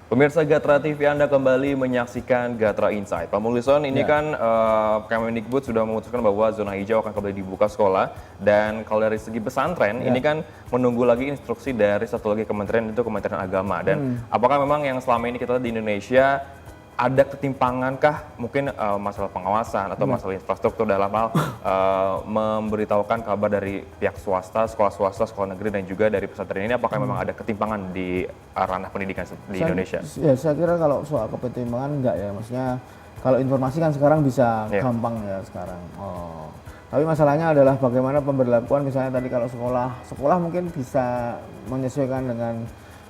Pemirsa Gatra TV, Anda kembali menyaksikan Gatra Insight. Pak Mulison, ini Ya. kan Kemendikbud sudah memutuskan bahwa zona hijau akan kembali dibuka sekolah. Dan kalau dari segi pesantren, Ya. ini kan menunggu lagi instruksi dari satu lagi kementerian, itu Kementerian Agama. Dan apakah memang yang selama ini kita lihat di Indonesia, ada ketimpangankah mungkin masalah pengawasan atau masalah infrastruktur dalam hal memberitahukan kabar dari pihak swasta, sekolah negeri dan juga dari pesantren ini, apakah memang ada ketimpangan di ranah pendidikan di Indonesia? Ya, saya kira kalau soal ketimpangan enggak ya, maksudnya kalau informasi kan sekarang bisa gampang ya sekarang. Tapi masalahnya adalah bagaimana pemberlakuan, misalnya tadi kalau sekolah mungkin bisa menyesuaikan dengan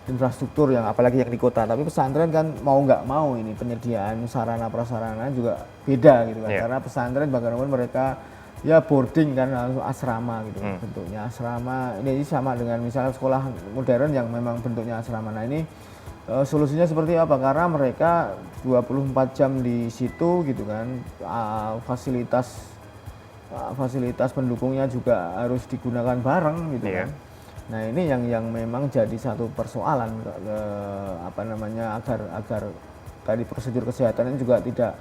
infrastruktur yang apalagi yang di kota, tapi pesantren kan mau nggak mau ini penyediaan sarana prasarana juga beda gitu kan, karena pesantren bagaimanapun mereka ya boarding kan, asrama gitu bentuknya asrama. Ini sama dengan misalnya sekolah modern yang memang bentuknya asrama. Nah ini solusinya seperti apa, karena mereka 24 jam di situ gitu kan, fasilitas pendukungnya juga harus digunakan bareng gitu kan. Nah ini yang memang jadi satu persoalan, agar tadi prosedur kesehatan juga tidak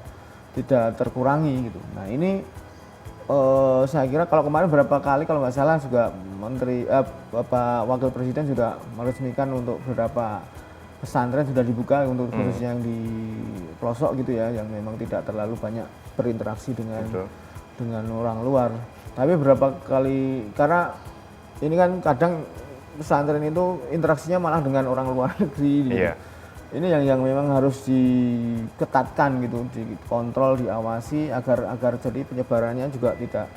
terkurangi gitu. Nah ini saya kira kalau kemarin berapa kali kalau nggak salah juga Bapak Wakil Presiden sudah meresmikan untuk beberapa pesantren sudah dibuka untuk khususnya yang di pelosok gitu ya, yang memang tidak terlalu banyak berinteraksi dengan orang luar. Tapi berapa kali, karena ini kan kadang pesantren itu interaksinya malah dengan orang luar negeri gitu. Ini yang memang harus diketatkan gitu, dikontrol, diawasi agar jadi penyebarannya juga tidak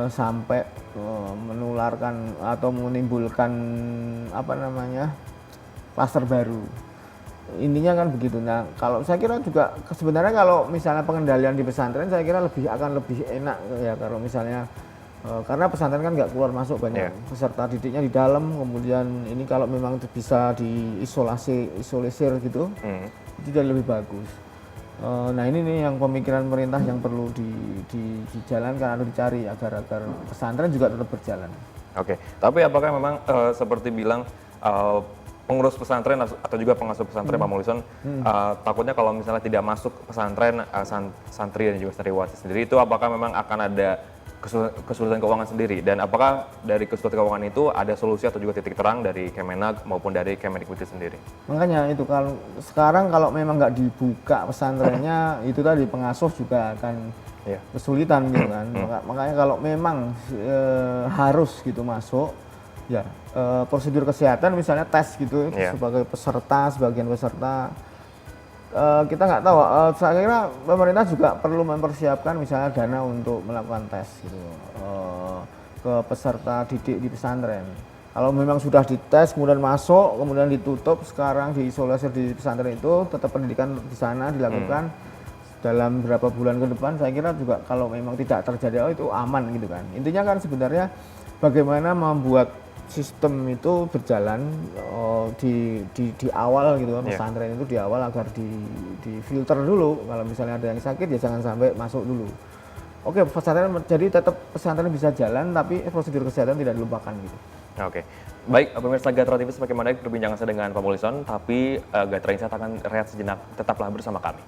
sampai menularkan atau menimbulkan klaster baru. Intinya kan begitu. Nah, kalau saya kira juga sebenarnya kalau misalnya pengendalian di pesantren saya kira akan lebih enak ya, kalau misalnya karena pesantren kan nggak keluar masuk banyak peserta didiknya di dalam, kemudian ini kalau memang bisa isolisir gitu, itu jadi lebih bagus. Nah ini nih yang pemikiran pemerintah yang perlu dijalankan atau dicari agar pesantren juga tetap berjalan. Oke, tapi apakah memang seperti bilang pengurus pesantren atau juga pengasuh pesantren Pak Mulison, takutnya kalau misalnya tidak masuk pesantren santri dan juga santriwati sendiri, itu apakah memang akan ada kesulitan keuangan sendiri, dan apakah dari kesulitan keuangan itu ada solusi atau juga titik terang dari Kemenag maupun dari Kemendikbud sendiri? Makanya itu kalau sekarang kalau memang nggak dibuka pesantrennya itu tadi pengasuh juga akan kesulitan gitu kan. Makanya kalau memang harus gitu masuk ya, prosedur kesehatan misalnya tes gitu sebagai peserta, sebagian peserta. Kita nggak tahu, saya kira pemerintah juga perlu mempersiapkan misalnya dana untuk melakukan tes gitu ke peserta didik di pesantren. Kalau memang sudah dites kemudian masuk, kemudian ditutup, sekarang diisolasi di pesantren itu, tetap pendidikan di sana dilakukan dalam beberapa bulan ke depan, saya kira juga kalau memang tidak terjadi itu aman gitu kan. Intinya kan sebenarnya bagaimana membuat sistem itu berjalan di awal gitu, pesantren itu di awal agar di filter dulu, kalau misalnya ada yang sakit ya jangan sampai masuk dulu. Oke, pesantren jadi tetap pesantren bisa jalan tapi prosedur kesehatan tidak dilupakan gitu. Oke, baik pemirsa Gatra TV, semakin menarik perbincangan saya dengan Pak Mulison, tapi Gatra Insight akan rehat sejenak, tetaplah bersama kami.